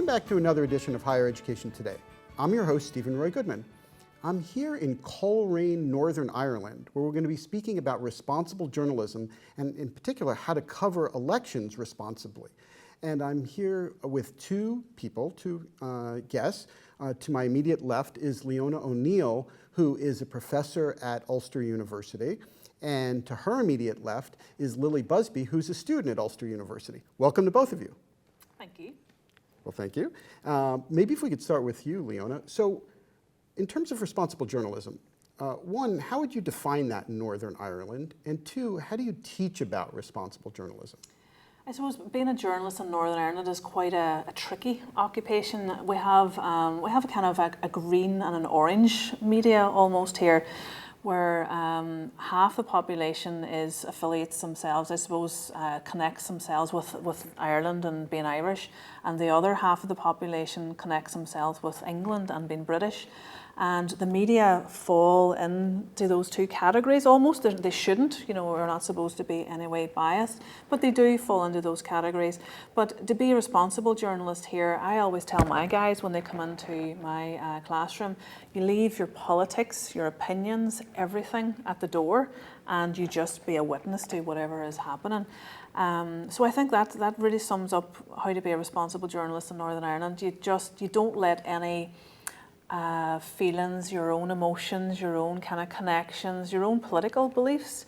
back to another edition of Higher Education Today. I'm your host, Steven Roy Goodman. I'm here in Coleraine, Northern Ireland, where we're going to be speaking about responsible journalism and in particular how to cover elections responsibly. And I'm here with two guests. To my immediate left is Leona O'Neill, who is a professor at Ulster University. And to her immediate left is Lili Busby, who's a student at Ulster University. Welcome to both of you. Thank you. Well, thank you. Maybe if we could start with you, Leona. So, in terms of responsible journalism, one, how would you define that in Northern Ireland? And two, how do you teach about responsible journalism? I suppose being a journalist in Northern Ireland is quite a tricky occupation. We have a kind of a green and an orange media almost here, where half the population affiliates themselves, I suppose, connects themselves with Ireland and being Irish, and the other half of the population connects themselves with England and being British. And the media fall into those two categories almost. They shouldn't, we're not supposed to be in any way biased, but they do fall into those categories. But to be a responsible journalist here, I always tell my guys when they come into my classroom, you leave your politics, your opinions, everything at the door, and you just be a witness to whatever is happening. So I think that really sums up how to be a responsible journalist in Northern Ireland. You don't let any feelings, your own emotions, your own kind of connections, your own political beliefs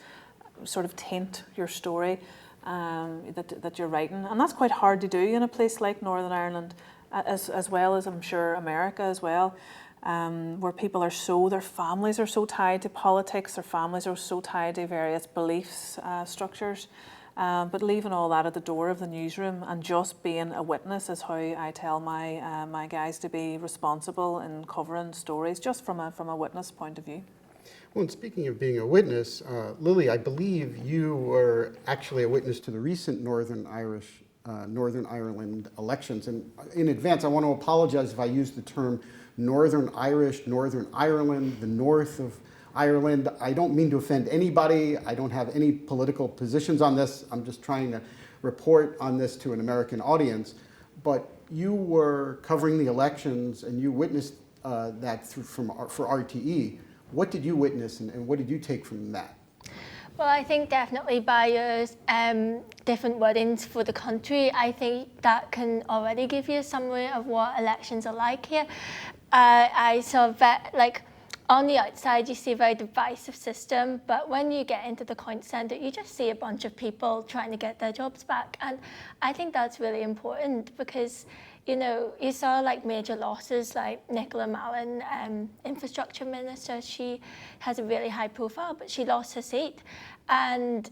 sort of taint your story that you're writing. And that's quite hard to do in a place like Northern Ireland, as well as I'm sure America as well, where people their families are so tied to politics, their families are so tied to various beliefs, structures. But leaving all that at the door of the newsroom and just being a witness is how I tell my guys to be responsible in covering stories, just from a witness point of view. Well, and speaking of being a witness, Lili, I believe you were actually a witness to the recent Northern Ireland elections. And in advance, I want to apologize if I use the term Northern Irish, Northern Ireland, the north of Ireland. I don't mean to offend anybody. I don't have any political positions on this. I'm just trying to report on this to an American audience. But you were covering the elections and you witnessed that for RTE. What did you witness and what did you take from that? Well, I think definitely by different wordings for the country, I think that can already give you a summary of what elections are like here. I saw that, on the outside, you see a very divisive system, but when you get into the county centre, you just see a bunch of people trying to get their jobs back. And I think that's really important because, you saw major losses like Nicola Mallon, infrastructure minister. She has a really high profile, but she lost her seat. And,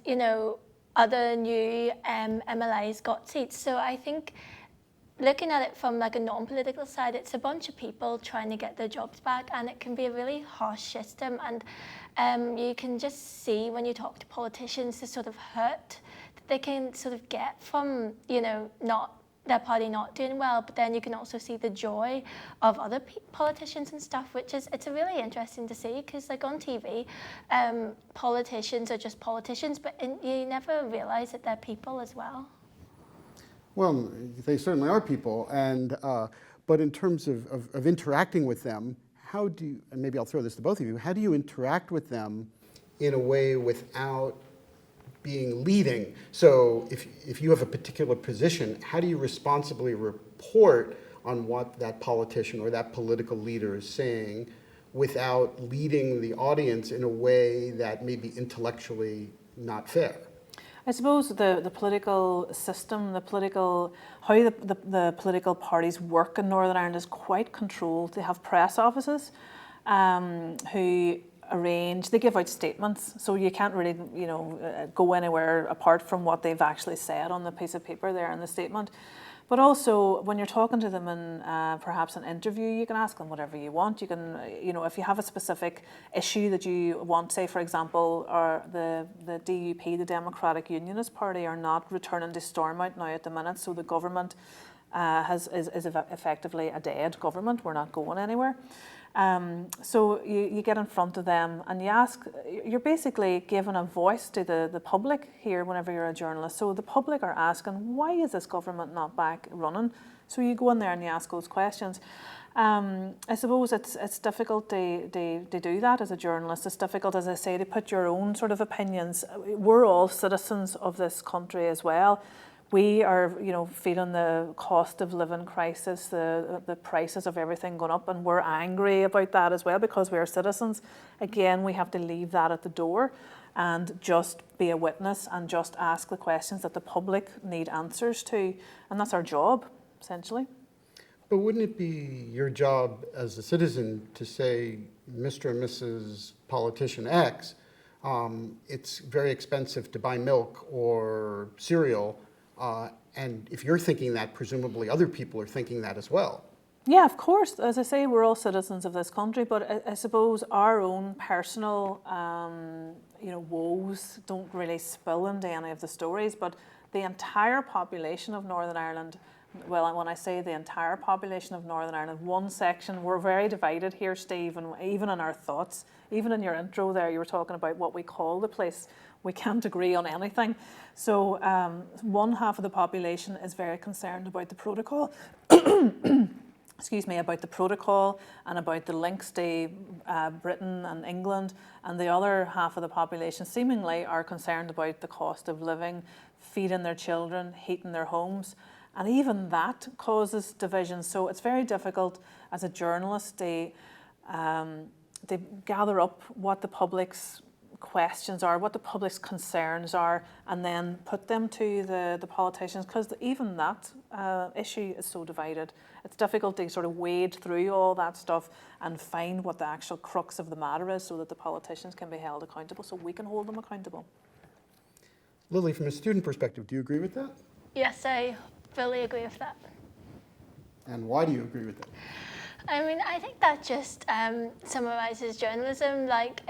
other new MLAs got seats. So I think looking at it from a non-political side, it's a bunch of people trying to get their jobs back, and it can be a really harsh system. And you can just see when you talk to politicians the sort of hurt that they can sort of get from, not their party not doing well, but then you can also see the joy of other politicians and stuff, it's really interesting to see because on TV, politicians are just politicians, but you never realise that they're people as well. Well, they certainly are people, and but in terms of interacting with them, how do you, and maybe I'll throw this to both of you, how do you interact with them in a way without being leading? So if you have a particular position, how do you responsibly report on what that politician or that political leader is saying without leading the audience in a way that may be intellectually not fair? I suppose the political system, how the political parties work in Northern Ireland is quite controlled. They have press offices who they give out statements, so you can't really, go anywhere apart from what they've actually said on the piece of paper there in the statement. But also, when you're talking to them in perhaps an interview, you can ask them whatever you want. You can, if you have a specific issue that you want, say, for example, or the DUP, the Democratic Unionist Party, are not returning to Stormont now at the minute, so the government is effectively a dead government. We're not going anywhere. So you get in front of them and you ask, you're basically giving a voice to the public here whenever you're a journalist. So the public are asking, why is this government not back running? So you go in there and you ask those questions. I suppose it's difficult to do that as a journalist. It's difficult, as I say, to put your own sort of opinions. We're all citizens of this country as well. We are, feeling the cost of living crisis, the prices of everything going up, and we're angry about that as well because we are citizens. Again, we have to leave that at the door and just be a witness and just ask the questions that the public need answers to. And that's our job, essentially. But wouldn't it be your job as a citizen to say, Mr. and Mrs. Politician X, it's very expensive to buy milk or cereal, and if you're thinking that, presumably other people are thinking that as well. Yeah, of course. As I say, we're all citizens of this country, but I suppose our own personal, woes don't really spill into any of the stories, but the entire population of Northern Ireland, well, when I say the entire population of Northern Ireland, one section, we're very divided here, Steve, and even in our thoughts, even in your intro there, you were talking about what we call the place. We can't agree on anything. So one half of the population is very concerned about the protocol, about the protocol and about the links to Britain and England, and the other half of the population seemingly are concerned about the cost of living, feeding their children, heating their homes. And even that causes division. So it's very difficult as a journalist to gather up what the public's questions are, what the public's concerns are, and then put them to the politicians, because even that issue is so divided. It's difficult to sort of wade through all that stuff and find what the actual crux of the matter is so that the politicians can be held accountable, so we can hold them accountable. Lili, from a student perspective, do you agree with that? Yes, I fully agree with that. And why do you agree with that? I mean, I think that just summarises journalism. Like,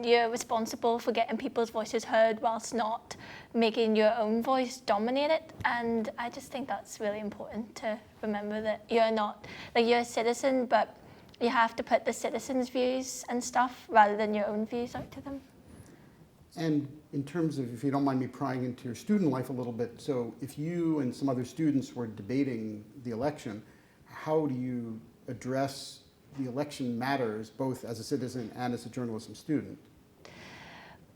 you're responsible for getting people's voices heard whilst not making your own voice dominate it. And I just think that's really important to remember, that you're not, like, you're a citizen, but you have to put the citizens' views and stuff rather than your own views out to them. And in terms of, if you don't mind me prying into your student life a little bit, so if you and some other students were debating the election, how do you address the election matters both as a citizen and as a journalism student?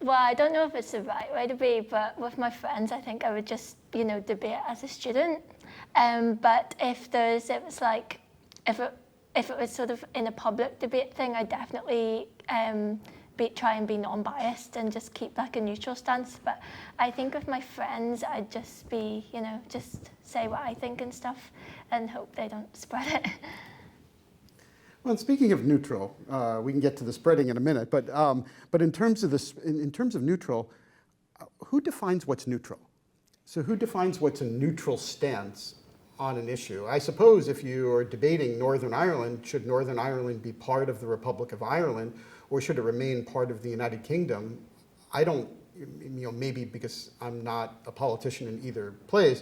Well, I don't know if it's the right way to be, but with my friends, I think I would just, debate as a student. But if it was sort of in a public debate thing, I definitely try and be non-biased and just keep like a neutral stance. But I think with my friends, I'd just be, just say what I think and stuff and hope they don't spread it. Well, speaking of neutral, we can get to the spreading in a minute, but in terms of this, in terms of neutral, who defines what's neutral? So who defines what's a neutral stance on an issue? I suppose if you are debating Northern Ireland, should Northern Ireland be part of the Republic of Ireland, or should it remain part of the United Kingdom? I don't, maybe because I'm not a politician in either place,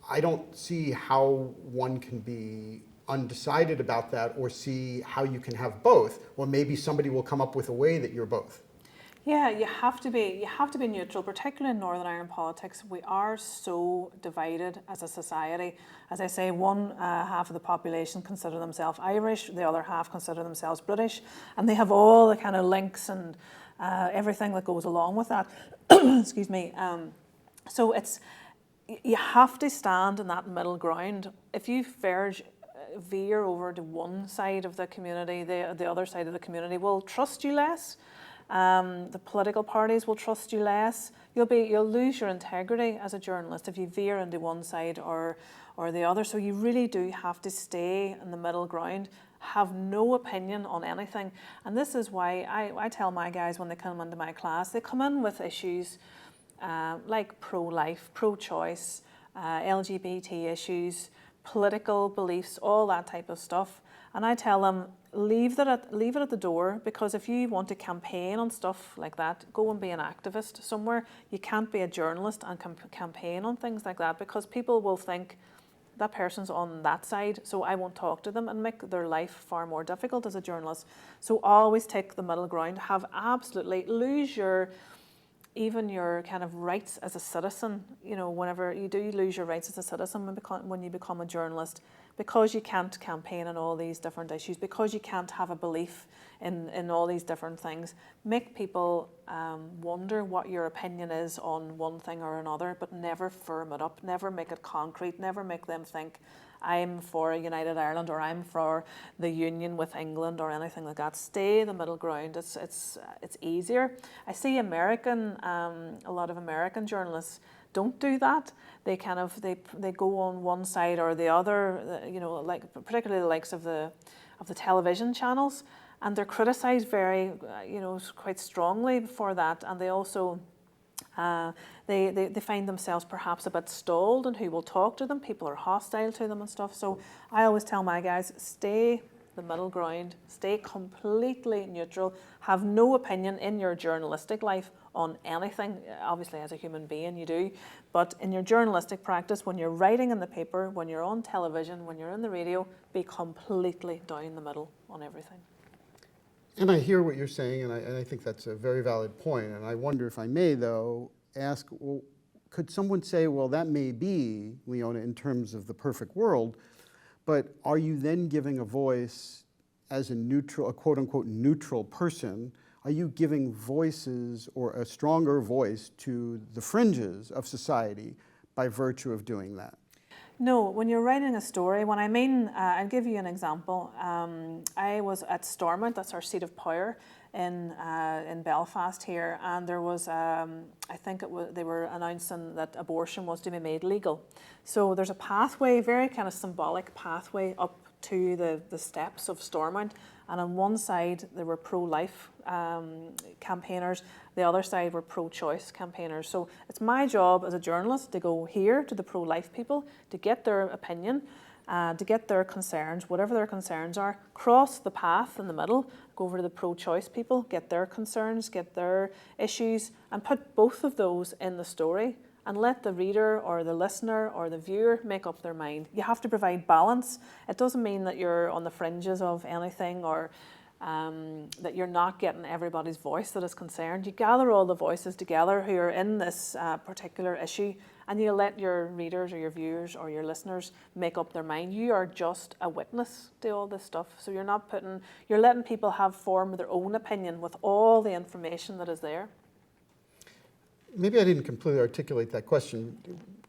I don't see how one can be undecided about that or see how you can have both, or maybe somebody will come up with a way that you're both. Yeah, you have to be neutral, particularly in Northern Ireland politics. We are so divided as a society. As I say, one half of the population consider themselves Irish, the other half consider themselves British, and they have all the kind of links and everything that goes along with that. Excuse me. So you have to stand in that middle ground. If you veer over to one side of the community, the other side of the community will trust you less. The political parties will trust you less. You'll lose your integrity as a journalist if you veer into one side or the other. So you really do have to stay in the middle ground, have no opinion on anything. And this is why I tell my guys when they come into my class, they come in with issues like pro-life, pro-choice, LGBT issues, political beliefs, all that type of stuff. And I tell them, leave it at the door, because if you want to campaign on stuff like that, go and be an activist somewhere. You can't be a journalist and campaign on things like that, because people will think that person's on that side, so I won't talk to them, and make their life far more difficult as a journalist. So always take the middle ground, lose your even your kind of rights as a citizen, you know, whenever you do lose your rights as a citizen when you become a journalist, because you can't campaign on all these different issues, because you can't have a belief in all these different things, make people wonder what your opinion is on one thing or another, but never firm it up, never make it concrete, never make them think, I'm for a united Ireland or I'm for the union with England or anything like that. Stay the middle ground. It's easier. I see a lot of American journalists don't do that. They kind of they go on one side or the other. You know, like particularly the likes of the television channels, and they're criticised very quite strongly for that, and they also. They find themselves perhaps a bit stalled and who will talk to them. People are hostile to them and stuff. So I always tell my guys, stay the middle ground, stay completely neutral, have no opinion in your journalistic life on anything. Obviously, as a human being, you do. But in your journalistic practice, when you're writing in the paper, when you're on television, when you're in the radio, be completely down the middle on everything. And I hear what you're saying, and I think that's a very valid point. And I wonder if I may, though, ask, well, could someone say, well, that may be, Leona, in terms of the perfect world, but are you then giving a voice as a neutral, a quote-unquote neutral person? Are you giving voices or a stronger voice to the fringes of society by virtue of doing that? No, when you're writing a story, I'll give you an example. I was at Stormont, that's our seat of power in Belfast here, and there was, they were announcing that abortion was to be made legal. So there's a pathway, very kind of symbolic pathway up to the steps of Stormont, and on one side there were pro-life campaigners, the other side were pro-choice campaigners. So it's my job as a journalist to go here to the pro-life people, to get their opinion, to get their concerns, whatever their concerns are, cross the path in the middle, go over to the pro-choice people, get their concerns, get their issues, and put both of those in the story, and let the reader or the listener or the viewer make up their mind. You have to provide balance. It doesn't mean that you're on the fringes of anything or that you're not getting everybody's voice that is concerned. You gather all the voices together who are in this particular issue, and you let your readers or your viewers or your listeners make up their mind. You are just a witness to all this stuff. So you're letting people form their own opinion with all the information that is there. Maybe I didn't completely articulate that question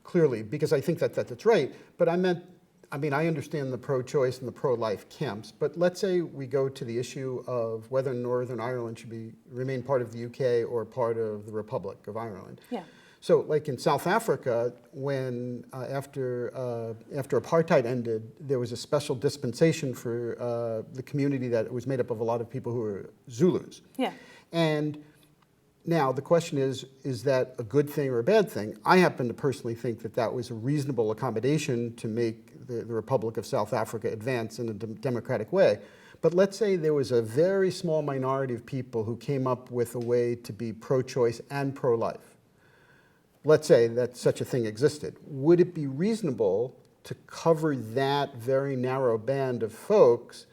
clearly, because I think that's right, but I understand the pro-choice and the pro-life camps, but let's say we go to the issue of whether Northern Ireland should remain part of the UK or part of the Republic of Ireland. Yeah. So like in South Africa, when after apartheid ended, there was a special dispensation for the community that was made up of a lot of people who were Zulus. Yeah. And now, the question is that a good thing or a bad thing? I happen to personally think that was a reasonable accommodation to make the Republic of South Africa advance in a democratic way. But let's say there was a very small minority of people who came up with a way to be pro-choice and pro-life. Let's say that such a thing existed. Would it be reasonable to cover that very narrow band of folks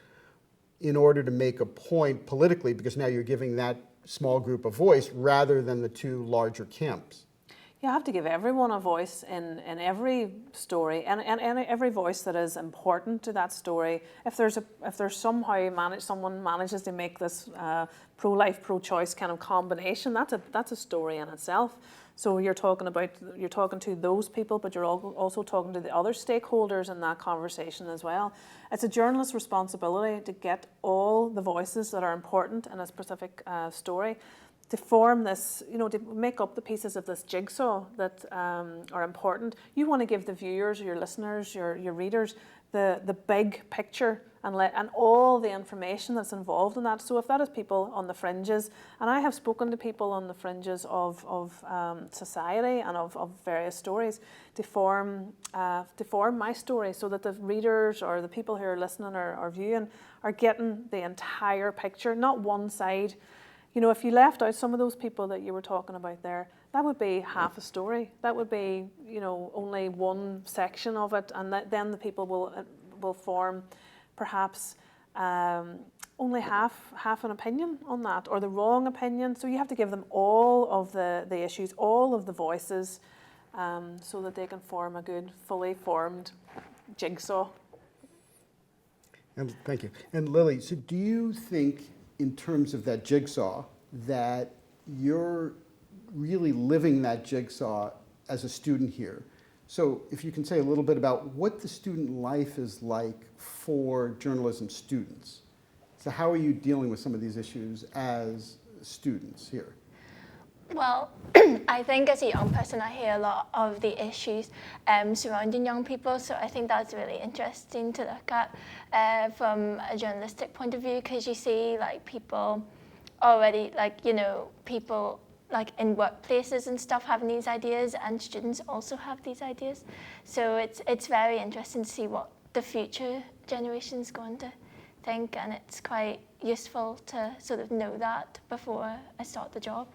in order to make a point politically, because now you're giving that small group of voice rather than the two larger camps? You have to give everyone a voice in every story, and every voice that is important to that story. If someone manages to make this pro-life, pro-choice kind of combination, that's a story in itself. So you're talking to those people, but you're also talking to the other stakeholders in that conversation as well. It's a journalist's responsibility to get all the voices that are important in a specific story, to form this, to make up the pieces of this jigsaw that are important. You want to give the viewers, your listeners, your readers, the big picture and all the information that's involved in that. So if that is people on the fringes, and I have spoken to people on the fringes of society and of various stories to form my story, so that the readers or the people who are listening or viewing are getting the entire picture, not one side. If you left out some of those people that you were talking about there, that would be half a story. That would be, only one section of it, and then the people will form perhaps only half an opinion on that, or the wrong opinion. So you have to give them all of the issues, all of the voices, so that they can form a good, fully formed jigsaw. And thank you. And Lili, so do you think, in terms of that jigsaw, that you're really living that jigsaw as a student here? So if you can say a little bit about what the student life is like for journalism students. So how are you dealing with some of these issues as students here? Well, I think as a young person, I hear a lot of the issues surrounding young people. So I think that's really interesting to look at from a journalistic point of view, because you see like people already, like, you know, people like in workplaces and stuff having these ideas, and students also have these ideas. So it's very interesting to see what the future generation's going to think, and it's quite useful to sort of know that before I start the job.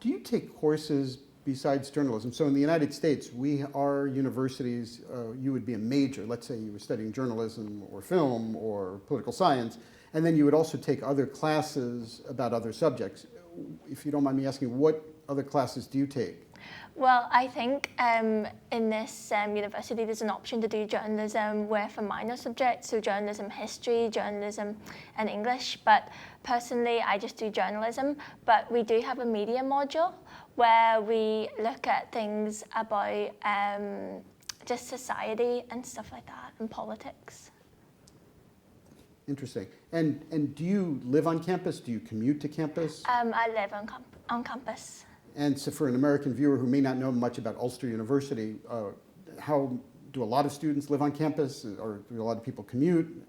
Do you take courses besides journalism? So in the United States, our universities, you would be a major. Let's say you were studying journalism or film or political science, and then you would also take other classes about other subjects. If you don't mind me asking, what other classes do you take? Well, I think in this university there's an option to do journalism with a minor subject, so journalism history, journalism and English, but personally I just do journalism. But we do have a media module where we look at things about just society and stuff like that, and politics. Interesting. And do you live on campus? Do you commute to campus? I live on campus. And so for an American viewer who may not know much about Ulster University, how do a lot of students live on campus, or do a lot of people commute?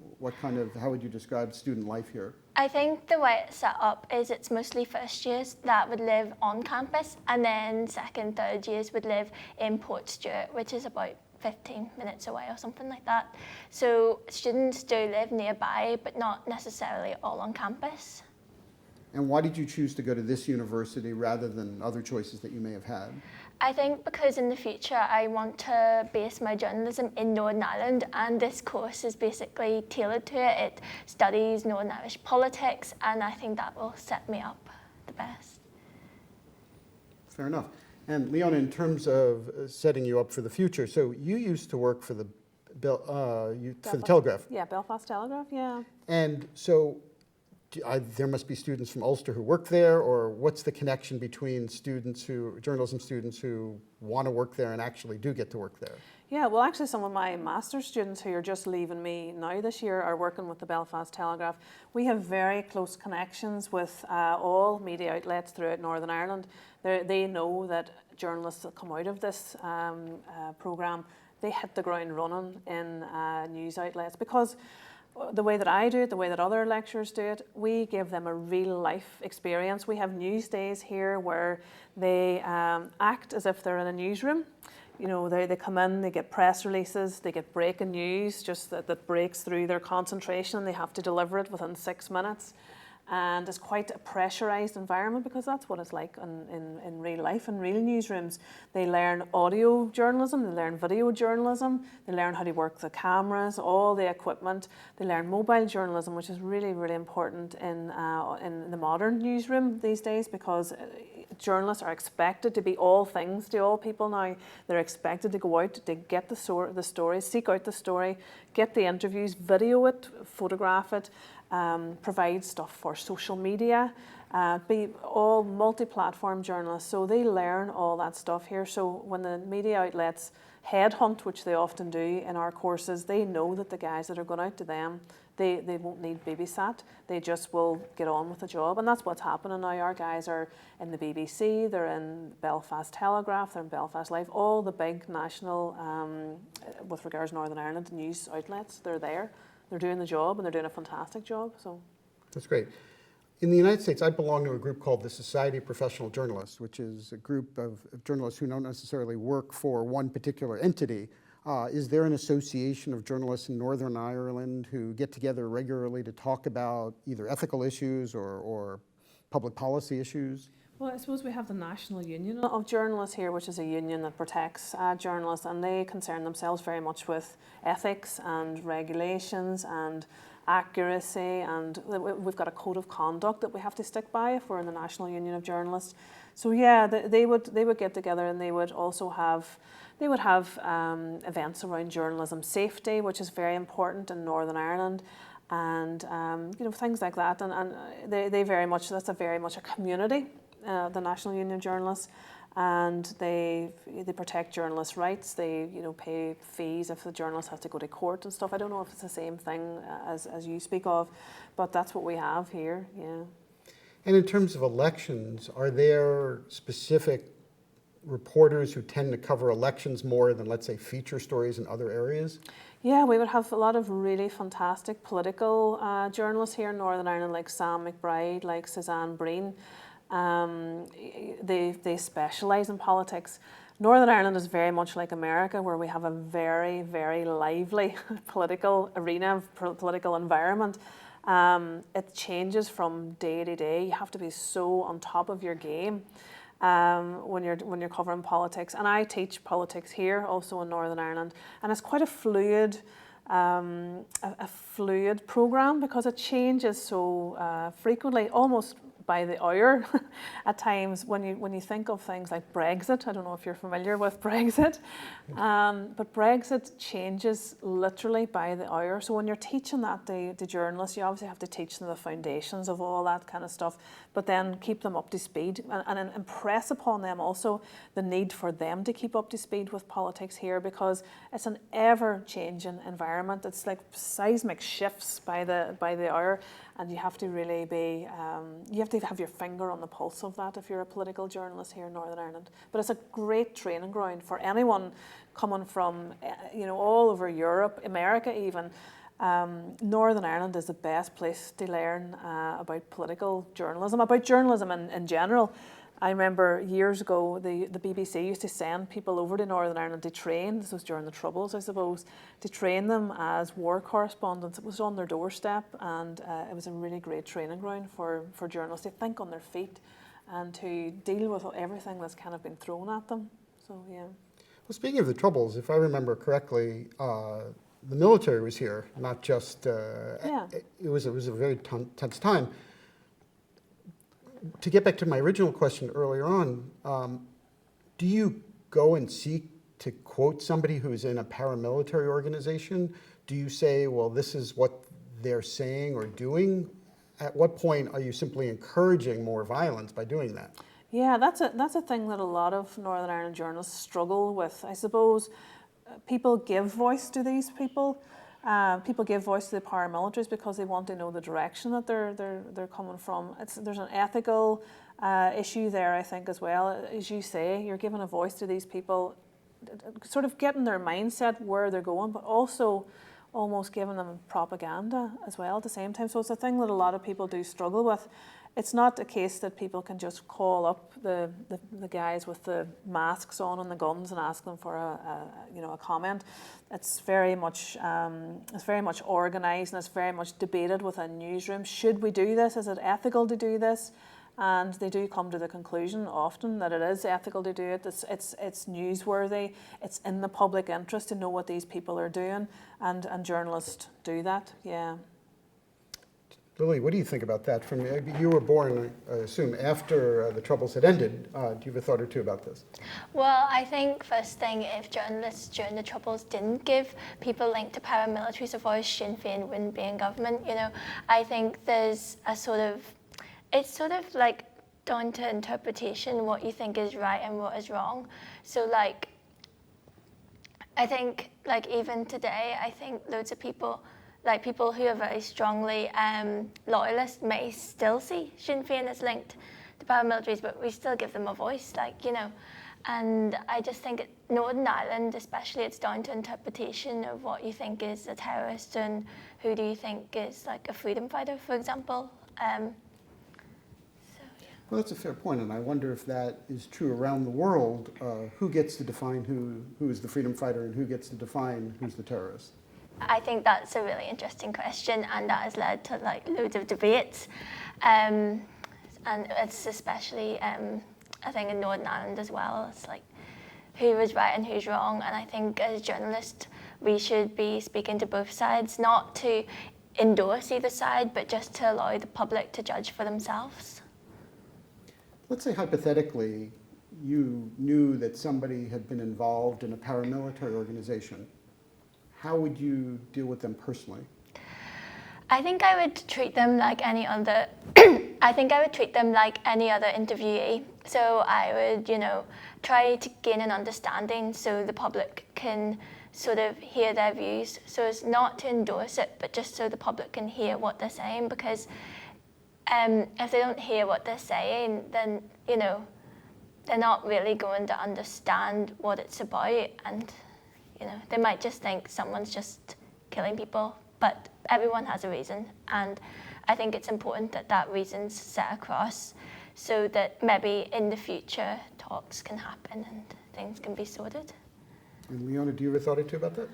How would you describe student life here? I think the way it's set up is it's mostly first years that would live on campus, and then second, third years would live in Port Stewart, which is about 15 minutes away or something like that. So students do live nearby, but not necessarily all on campus. And why did you choose to go to this university rather than other choices that you may have had? I think because in the future I want to base my journalism in Northern Ireland, and this course is basically tailored to it. It studies Northern Irish politics, and I think that will set me up the best. Fair enough. And Leona, in terms of setting you up for the future, so you used to work for the Telegraph. Yeah, Belfast Telegraph, yeah. And so there must be students from Ulster who work there, or what's the connection between journalism students who want to work there and actually do get to work there? Yeah, well, actually, some of my master's students who are just leaving me now this year are working with the Belfast Telegraph. We have very close connections with all media outlets throughout Northern Ireland. They know that journalists that come out of this programme, they hit the ground running in news outlets, because the way that I do it, the way that other lecturers do it, we give them a real life experience. We have news days here where they act as if they're in a newsroom. You know, they come in, they get press releases, they get breaking news just that breaks through their concentration, and they have to deliver it within 6 minutes. And it's quite a pressurised environment, because that's what it's like in real life, in real newsrooms. They learn audio journalism, they learn video journalism, they learn how to work the cameras, all the equipment. They learn mobile journalism, which is really, really important in the modern newsroom these days, because journalists are expected to be all things to all people now. They're expected to go out to get the story, seek out the story, get the interviews, video it, photograph it, provide stuff for social media, be all multi-platform journalists. So they learn all that stuff here. So when the media outlets headhunt, which they often do in our courses, they know that the guys that are going out to them, they won't need babysat. They just will get on with the job. And that's what's happening now. Our guys are in the BBC, they're in Belfast Telegraph, they're in Belfast Live, all the big national, with regards to Northern Ireland, news outlets, they're there. They're doing the job, and they're doing a fantastic job. So that's great. In the United States, I belong to a group called the Society of Professional Journalists, which is a group of journalists who don't necessarily work for one particular entity. Is there an association of journalists in Northern Ireland who get together regularly to talk about either ethical issues or public policy issues? Well, I suppose we have the National Union of Journalists here, which is a union that protects journalists, and they concern themselves very much with ethics and regulations and accuracy, and we've got a code of conduct that we have to stick by if we're in the National Union of Journalists. So yeah, they would get together, and they would also have events around journalism safety, which is very important in Northern Ireland, and things like that. And they very much, that's very much a community. The National Union of Journalists, and they protect journalists' rights. They pay fees if the journalist has to go to court and stuff. I don't know if it's the same thing as you speak of, but that's what we have here. Yeah. And in terms of elections, are there specific reporters who tend to cover elections more than, let's say, feature stories in other areas? Yeah, we would have a lot of really fantastic political journalists here in Northern Ireland, like Sam McBride, like Suzanne Breen. They specialise in politics. Northern Ireland is very much like America, where we have a very, very lively political arena, political environment. It changes from day to day. You have to be so on top of your game when you're covering politics. And I teach politics here, also in Northern Ireland, and it's quite a fluid programme, because it changes so frequently, almost by the hour at times. When you think of things like Brexit, I don't know if you're familiar with Brexit, but Brexit changes literally by the hour. So when you're teaching that to journalists, you obviously have to teach them the foundations of all that kind of stuff, but then keep them up to speed and impress upon them also the need for them to keep up to speed with politics here, because it's an ever-changing environment. It's like seismic shifts by the hour, and you have to really be, you have to have your finger on the pulse of that if you're a political journalist here in Northern Ireland. But it's a great training ground for anyone coming from, all over Europe, America even. Northern Ireland is the best place to learn about political journalism, about journalism in general. I remember years ago, the BBC used to send people over to Northern Ireland to train. This was during the Troubles, I suppose, to train them as war correspondents. It was on their doorstep, and it was a really great training ground for journalists to think on their feet and to deal with everything that's kind of been thrown at them. So, yeah. Well, speaking of the Troubles, if I remember correctly, the military was here, not just, it was a very tense time. To get back to my original question earlier on, do you go and seek to quote somebody who's in a paramilitary organization? Do you say, well, this is what they're saying or doing? At what point are you simply encouraging more violence by doing that? Yeah, that's a thing that a lot of Northern Ireland journalists struggle with. I suppose people give voice to these people. People give voice to the paramilitaries because they want to know the direction that they're coming from. There's an ethical issue there, I think, as well. As you say, you're giving a voice to these people, sort of getting their mindset where they're going, but also almost giving them propaganda as well at the same time. So it's a thing that a lot of people do struggle with. It's not a case that people can just call up the guys with the masks on and the guns and ask them for a comment. It's very much organised, and it's very much debated within newsrooms. Should we do this? Is it ethical to do this? And they do come to the conclusion often that it is ethical to do it. It's newsworthy. It's in the public interest to know what these people are doing, and journalists do that. Yeah. Lili, what do you think about that? You were born, I assume, after the Troubles had ended. Do you have a thought or two about this? Well, I think first thing, if journalists during the Troubles didn't give people linked to paramilitaries a voice, Sinn Féin wouldn't be in government. I think there's it's sort of like down to interpretation what you think is right and what is wrong. So I think even today, I think loads of people, people who are very strongly loyalist may still see Sinn Féin as linked to paramilitaries, but we still give them a voice, And I just think Northern Ireland, especially, it's down to interpretation of what you think is a terrorist and who do you think is a freedom fighter, for example. Well, that's a fair point, and I wonder if that is true around the world. Who gets to define who is the freedom fighter and who gets to define who's the terrorist? I think that's a really interesting question, and that has led to loads of debates. and it's especially I think in Northern Ireland as well. It's like who was right and who's wrong, and I think as journalists we should be speaking to both sides, not to endorse either side, but just to allow the public to judge for themselves. Let's say hypothetically you knew that somebody had been involved in a paramilitary organization. How would you deal with them personally? I think I would treat them like any other. I think I would treat them like any other interviewee. So I would, try to gain an understanding so the public can sort of hear their views. So it's not to endorse it, but just so the public can hear what they're saying. Because if they don't hear what they're saying, then they're not really going to understand what it's about, and they might just think someone's just killing people. But everyone has a reason, and I think it's important that that reason's set across so that maybe in the future talks can happen and things can be sorted. And Leona, do you have a thought or two about that?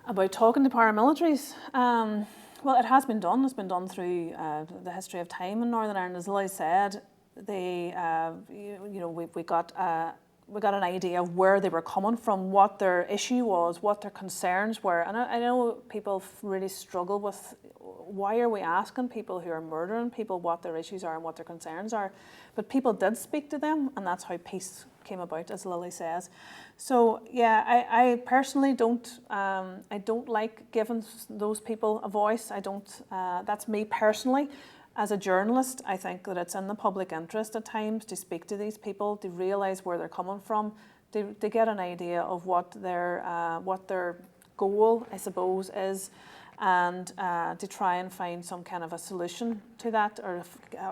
About talking to paramilitaries? Well, it has been done. It's been done through the history of time in Northern Ireland. As Lili said, we got an idea of where they were coming from, what their issue was, what their concerns were. And I know people really struggle with why are we asking people who are murdering people what their issues are and what their concerns are. But people did speak to them, and that's how peace came about, as Lili says. So yeah, I personally don't like giving those people a voice. I don't. That's me personally. As a journalist, I think that it's in the public interest at times to speak to these people, to realise where they're coming from, to get an idea of what their goal, I suppose, is, and to try and find some kind of a solution to that, or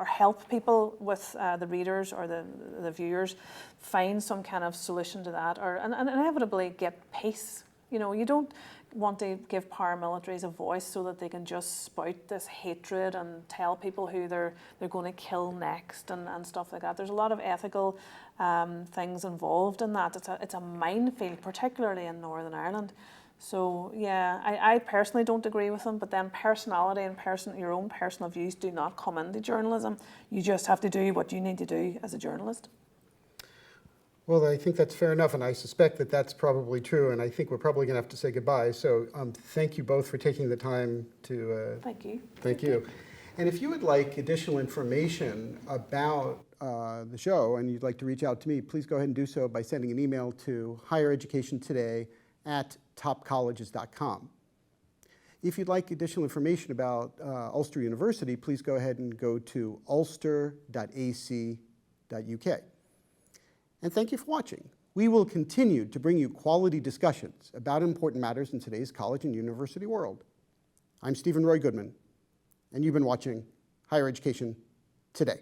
help people with the readers or the viewers find some kind of solution to that, and inevitably get peace. You don't want to give paramilitaries a voice so that they can just spout this hatred and tell people who they're going to kill next and stuff like that. There's a lot of ethical things involved in that. It's a minefield, particularly in Northern Ireland. So yeah, I personally don't agree with them, but then personality and your own personal views do not come into journalism. You just have to do what you need to do as a journalist. Well, I think that's fair enough, and I suspect that that's probably true, and I think we're probably going to have to say goodbye. So thank you both for taking the time to... Thank you. Thank you. And if you would like additional information about the show and you'd like to reach out to me, please go ahead and do so by sending an email to highereducationtoday@topcolleges.com. If you'd like additional information about Ulster University, please go ahead and go to ulster.ac.uk. And thank you for watching. We will continue to bring you quality discussions about important matters in today's college and university world. I'm Steven Roy Goodman, and you've been watching Higher Education Today.